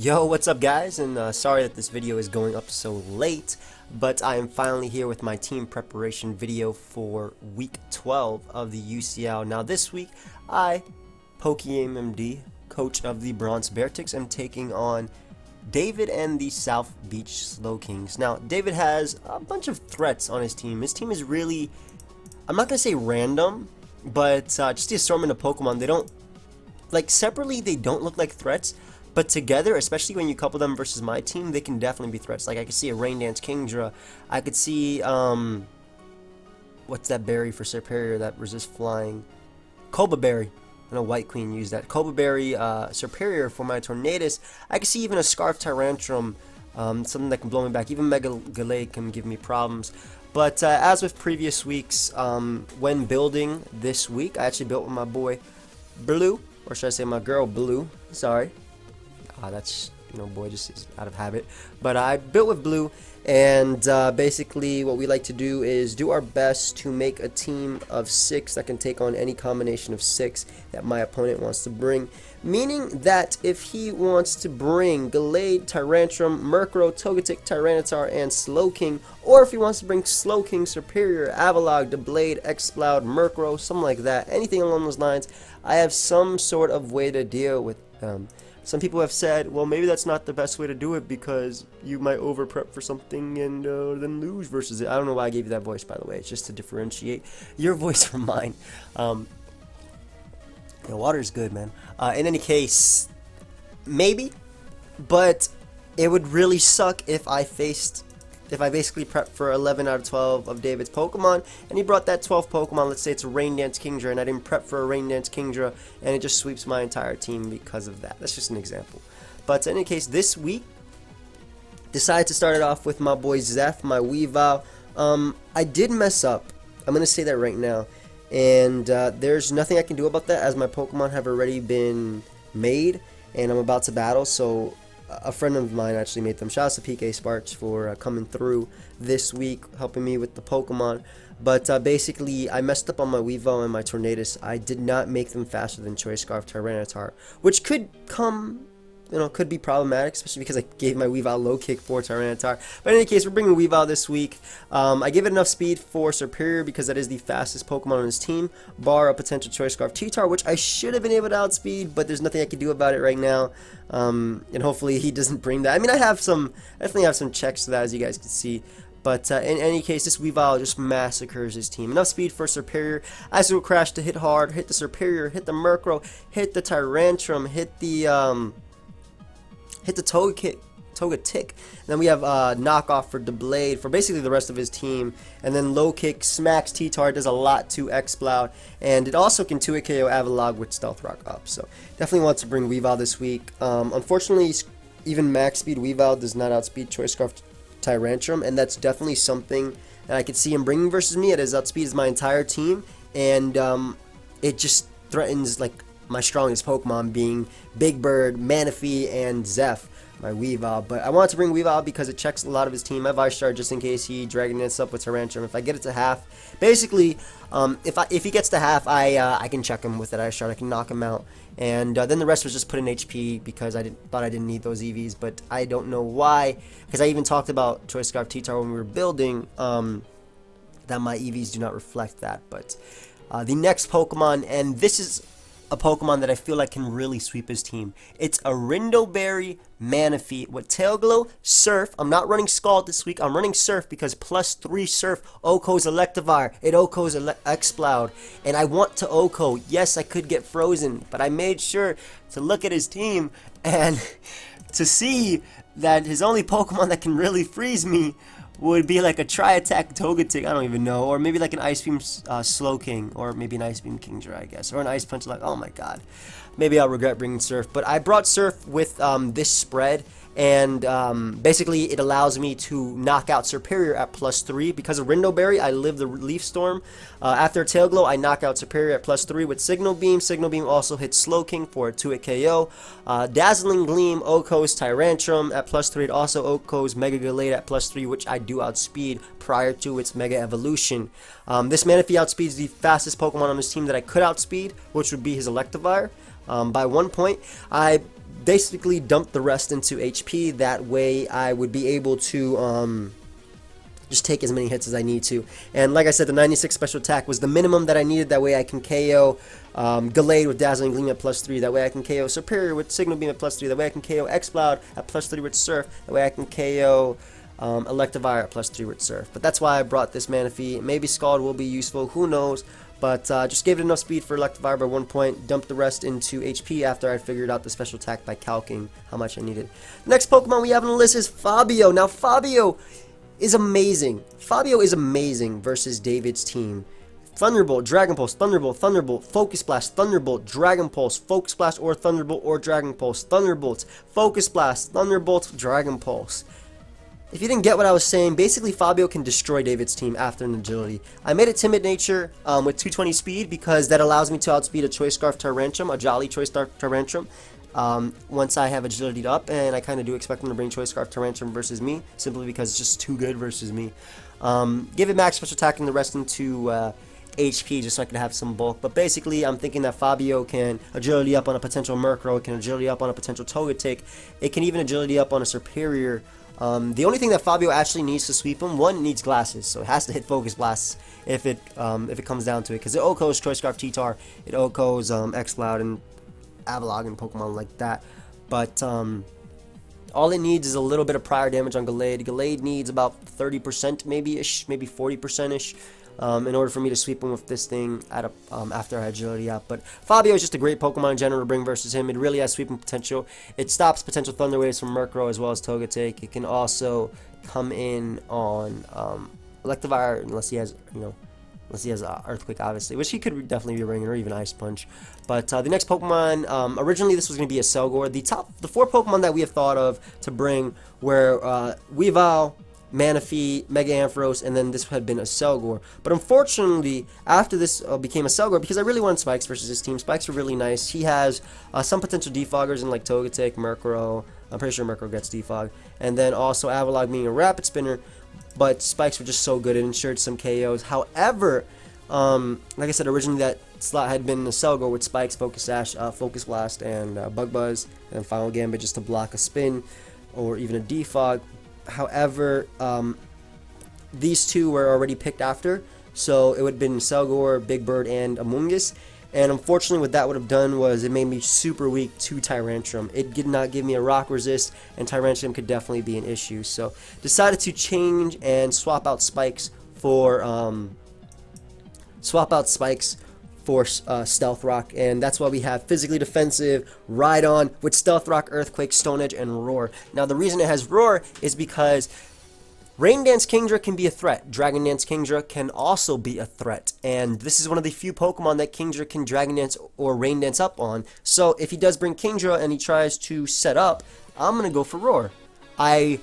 Yo, what's up guys, and sorry that this video is going up so late, but I am finally here with my team preparation video for week 12 of the UCL. Now this week, I, PokeaimMD, coach of the Bronx Beartics, am taking on David and the South Beach Slowkings. Now, David has a bunch of threats on his team. His team is really, I'm not going to say random, but just the assortment of Pokemon. They don't, like separately, they don't look like threats. But together, especially when you couple them versus my team, they can definitely be threats. Like I could see a Rain Dance Kingdra. I could see what's that berry for Superior that resists flying? Cobra Berry. I know White Queen used that. Cobra Berry Superior for my Tornadus. I could see even a Scarf Tyrantrum, something that can blow me back. Even Mega Gallade can give me problems. But as with previous weeks, when building this week, I actually built with my boy Blue, or should I say my girl Blue? Sorry. That's, you know, boy just is out of habit. But I built with Blue, and basically what we like to do is do our best to make a team of 6 that can take on any combination of 6 that my opponent wants to bring. Meaning that if he wants to bring Gallade, Tyrantrum, Murkrow, Togetic, Tyranitar, and Slowking, or if he wants to bring Slowking, Superior, Avalog, Blade, Exploud, Murkrow, something like that, anything along those lines, I have some sort of way to deal with them. Some people have said, well, maybe that's not the best way to do it because you might over prep for something and then lose versus it. I don't know why I gave you that voice, by the way. It's just to differentiate your voice from mine. Water is good, man. In any case, maybe, but it would really suck if I basically prepped for 11 out of 12 of David's Pokemon, and he brought that 12th Pokemon, let's say it's a Rain Dance Kingdra, and I didn't prep for a Rain Dance Kingdra, and it just sweeps my entire team because of that. That's just an example. But in any case, this week, decided to start it off with my boy Zeph, my Weavile. I did mess up. I'm going to say that right now. And there's nothing I can do about that, as my Pokemon have already been made, and I'm about to battle, so a friend of mine actually made them. Shout out to PK Sparks for coming through this week, helping me with the Pokemon. But basically, I messed up on my Weavile and my Tornadus. I did not make them faster than Choice Scarf Tyranitar, which could come, could be problematic, especially because I gave my Weavile low kick for Tyranitar. But in any case, we're bringing Weavile this week. I gave it enough speed for Superior because that is the fastest Pokemon on his team, bar a potential Choice Scarf T-Tar, which I should have been able to outspeed, but there's nothing I can do about it right now. And hopefully he doesn't bring that. I mean, I definitely have some checks to that, as you guys can see. But in any case, this Weavile just massacres his team. Enough speed for Superior. Icicle Crash to hit hard, hit the Superior, hit the Murkrow, hit the Tyrantrum, hit the Togetic. Then we have knockoff for the Blade for basically the rest of his team, and then low kick smacks T-Tar, does a lot to Exploud, and it also can 2-hit KO Avalog with Stealth Rock up. So definitely want to bring Weavile this week. Unfortunately, even max speed Weavile does not outspeed Choice Scarf Tyrantrum, and that's definitely something that I could see him bringing versus me. It is outspeeds my entire team, and it just threatens like my strongest Pokemon, being Big Bird, Manaphy, and Zeph, my Weavile. But I wanted to bring Weavile because it checks a lot of his team. I have Ice Shard just in case he Dragon Dance up with Tyrantrum. If I get it to half, basically, if he gets to half, I can check him with that Ice Shard. I can knock him out. And then the rest was just put in HP because I thought I didn't need those EVs, but I don't know why. Because I even talked about Choice Scarf T-Tar when we were building, that my EVs do not reflect that. But the next Pokemon, and this is a Pokemon that I feel like can really sweep his team. It's a Rindoberry Manaphy with Tail Glow, Surf. I'm not running Scald this week. I'm running Surf because +3 Surf OHKO's Electivire. It OHKO's Exploud. And I want to OHKO. Yes, I could get frozen, but I made sure to look at his team and to see that his only Pokemon that can really freeze me would be like a Tri-Attack Togetic, I don't even know, or maybe like an Ice Beam Slowking, or maybe an Ice Beam Kingdra, I guess, or an Ice Punch. Like, oh my god, maybe I'll regret bringing Surf. But I brought Surf with this spread, and basically it allows me to knock out Superior at +3. Because of Rindoberry, I live the Leaf Storm. After Tail Glow, I knock out Superior at +3 with Signal Beam. Signal Beam also hits Slowking for a 2-hit KO. Dazzling Gleam OHKO's Tyrantrum at +3. It also OHKO's Mega Gallade at +3, which I do outspeed prior to its Mega Evolution. This Manaphy outspeeds the fastest Pokemon on his team that I could outspeed, which would be his Electivire. by 1 point. I basically dumped the rest into HP. That way I would be able to just take as many hits as I need to. And like I said, the 96 special attack was the minimum that I needed. That way I can KO Gallade with Dazzling Gleam at +3. That way I can KO Superior with Signal Beam at +3. That way I can KO Exploud at +3 with Surf. That way I can KO Electivire at +3 with Surf. But that's why I brought this Manaphy. Maybe Scald will be useful, who knows. But just gave it enough speed for Electivire by 1 point. Dumped the rest into HP after I figured out the special attack by calcing how much I needed. Next Pokemon we have on the list is Fabio. Now Fabio is amazing. Fabio is amazing versus David's team. Thunderbolt, Dragon Pulse, Thunderbolt, Thunderbolt, Focus Blast, Thunderbolt, Dragon Pulse, Focus Blast or Thunderbolt or Dragon Pulse, Thunderbolt, Focus Blast, Thunderbolt, Dragon Pulse. If you didn't get what I was saying, basically Fabio can destroy David's team after an agility. I made it Timid Nature with 220 speed because that allows me to outspeed a Choice Scarf Tyrantrum, a Jolly Choice Scarf Tyrantrum. Once I have agility up, and I kind of do expect them to bring Choice Scarf Tyrantrum versus me, simply because it's just too good versus me. Give it max special attack and the rest into HP just so I can have some bulk. But basically, I'm thinking that Fabio can agility up on a potential Murkrow, it can agility up on a potential Togetic, it can even agility up on a Superior. The only thing that Fabio actually needs to sweep him, one, it needs glasses, so it has to hit Focus Blasts if it comes down to it, because it OHKOs Choice Scarf T-Tar, it OHKOs Exploud and Avalog and Pokemon like that. But all it needs is a little bit of prior damage on Gallade. Gallade needs about 30% maybe-ish, maybe 40%-ish. In order for me to sweep him with this thing at after I agility up. But Fabio is just a great Pokemon in general to bring versus him. It really has sweeping potential. It stops potential Thunder Waves from Murkrow as well as Togetic. It can also come in on Electivire unless he has, unless he has Earthquake, obviously, which he could definitely be bringing, or even Ice Punch. But the next Pokemon, originally this was going to be a Selgor. The 4 Pokemon that we have thought of to bring were Weavile, Manaphy, Mega Ampharos, and then this had been a Selgor. But unfortunately, after this became a Selgor, because I really wanted Spikes versus his team. Spikes are really nice. He has some potential defoggers in like Togetic, Murkrow. I'm pretty sure Murkrow gets defog. And then also Avalog being a Rapid Spinner. But Spikes were just so good. It ensured some KOs. However, like I said, originally that slot had been a Selgor with Spikes, Focus Sash, Focus Blast, and Bug Buzz, and Final Gambit just to block a spin or even a defog. However, these two were already picked after, so it would have been Selgor, Big Bird, and Amoonguss. And unfortunately, what that would have done was it made me super weak to Tyrantrum. It did not give me a rock resist, and Tyrantrum could definitely be an issue. So decided to change and swap out Spikes for Stealth Rock, and that's why we have Physically Defensive, Rhydon with Stealth Rock, Earthquake, Stone Edge, and Roar. Now the reason it has Roar is because Rain Dance Kingdra can be a threat. Dragon Dance Kingdra can also be a threat, and this is one of the few Pokemon that Kingdra can Dragon Dance or Rain Dance up on. So if he does bring Kingdra and he tries to set up, I'm gonna go for Roar. I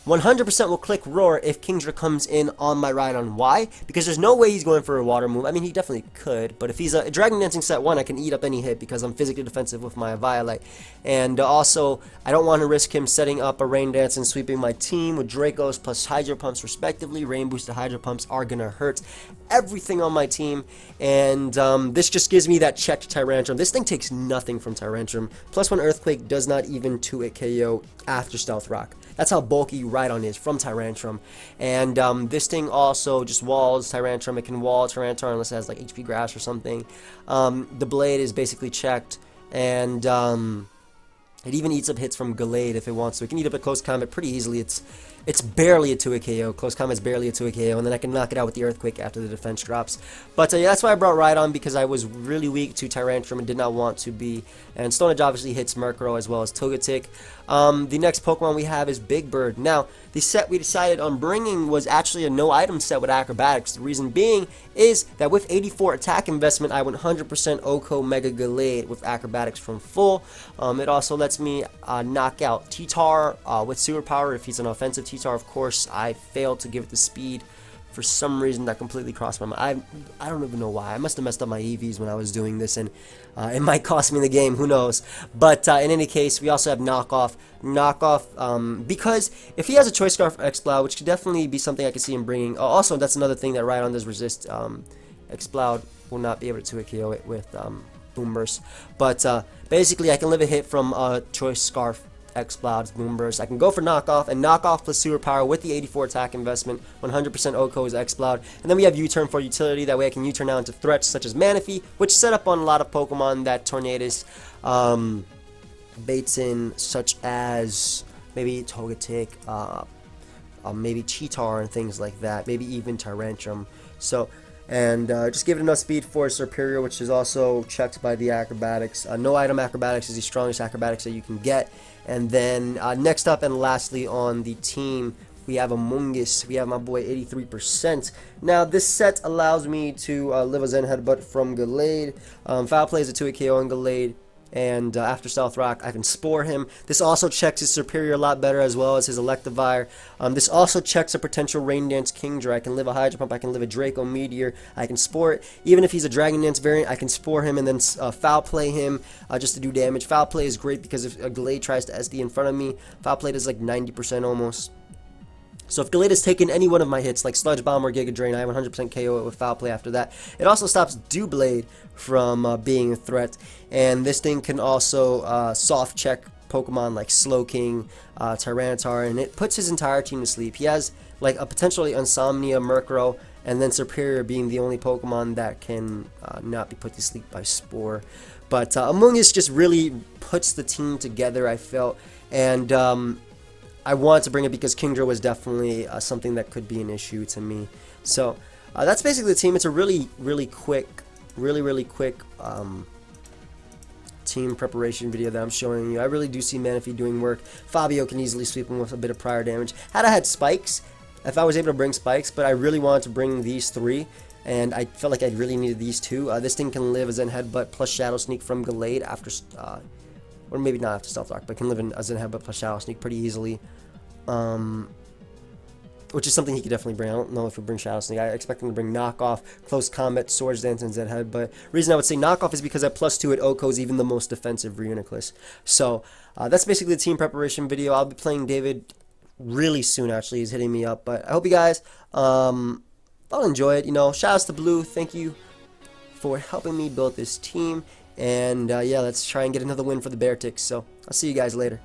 100% will click Roar if Kingdra comes in on my Rhydon. Why? Because there's no way he's going for a water move. I mean, he definitely could, but if he's a Dragon Dancing set 1, I can eat up any hit because I'm physically defensive with my Violet. And also, I don't want to risk him setting up a Rain Dance and sweeping my team with Dracos plus Hydro Pumps respectively. Rain Boosted Hydro Pumps are going to hurt everything on my team, and this just gives me that checked Tyrantrum. This thing takes nothing from Tyrantrum. +1 Earthquake does not even 2-hit KO after Stealth Rock. That's how bulky Rhydon is from Tyrantrum. And this thing also just walls Tyrantrum. It can wall Tyrantrum unless it has like HP Grass or something. The Blade is basically checked, and it even eats up hits from Gallade if it wants to. It can eat up a Close Combat pretty easily. It's barely a 2-hit KO. Close Combat's barely a 2-hit KO, and then I can knock it out with the Earthquake after the defense drops. But yeah, that's why I brought Rhydon, because I was really weak to Tyrantrum and did not want to be. And Stone Edge obviously hits Murkrow as well as Togetic. The next Pokemon we have is Big Bird. Now, the set we decided on bringing was actually a no-item set with Acrobatics. The reason being is that with 84 attack investment, I went 100% OHKO Mega Gallade with Acrobatics from full. It also lets me knock out T-Tar with Super Power if he's an offensive T-Tar. Of course, I failed to give it the speed. For some reason, that completely crossed my mind. I don't even know why. I must have messed up my EVs when I was doing this, and it might cost me the game. Who knows? But in any case, we also have Knockoff. Because if he has a Choice Scarf Exploud, which could definitely be something I could see him bringing. Also, that's another thing that Rhydon does resist. Exploud will not be able to 2-hit KO it with Boom Burst. But basically, I can live a hit from Choice Scarf, X-Clouds, Boom Burst. I can go for Knockoff, and Knockoff plus Superpower with the 84 attack investment, 100% OCO is X-Cloud. And then we have U-Turn for utility. That way I can U-turn now into threats such as Manaphy, which set up on a lot of Pokemon that Tornadus baits in, such as maybe Togetic, maybe Cheetar and things like that, maybe even Tyrantrum. So, and just give it enough speed for Superior, which is also checked by the acrobatics. No item acrobatics is the strongest acrobatics that you can get. And then next up and lastly on the team, we have Amoonguss. We have my boy 83%. Now this set allows me to live a Zen Headbutt from Gallade. Foul Play is a 2-hit KO on Gallade. And after Stealth Rock, I can Spore him. This also checks his Superior a lot better, as well as his Electivire. This also checks a potential Rain Dance Kingdra. I can live a Hydro Pump, I can live a Draco Meteor, I can Spore it. Even if he's a Dragon Dance variant, I can Spore him and then Foul Play him just to do damage. Foul Play is great because if a Gallade tries to SD in front of me, Foul Play does like 90% almost. So if Gallade has taken any one of my hits, like Sludge Bomb or Giga Drain, I have 100% KO it with Foul Play after that. It also stops Doublade from being a threat, and this thing can also soft check Pokemon like Slowking, Tyranitar, and it puts his entire team to sleep. He has like a potentially Insomnia, Murkrow, and then Superior being the only Pokemon that can not be put to sleep by Spore. But Amoonguss just really puts the team together, I felt, and I wanted to bring it because Kingdra was definitely something that could be an issue to me. So that's basically the team. It's a really quick team preparation video that I'm showing you. I really do see Manaphy doing work. Fabio can easily sweep him with a bit of prior damage. Had I had Spikes, if I was able to bring Spikes, but I really wanted to bring these three, and I felt like I really needed these two. This thing can live as Zen Headbutt plus Shadow Sneak from Gallade after or maybe not after Stealth Rock, but can live in a Zen Headbutt plus Shadow Sneak pretty easily. Which is something he could definitely bring. I don't know if he'll bring Shadow Sneak. I expect him to bring Knockoff, Close Combat, Swords Dance, and Zen Headbutt. Reason I would say Knockoff is because at +2 it OCOs even the most defensive Reuniclus. So that's basically the team preparation video. I'll be playing David really soon, actually. He's hitting me up. But I hope you guys all enjoy it. You know, shout outs to Blue. Thank you for helping me build this team. And yeah, let's try and get another win for the Beartics. So I'll see you guys later.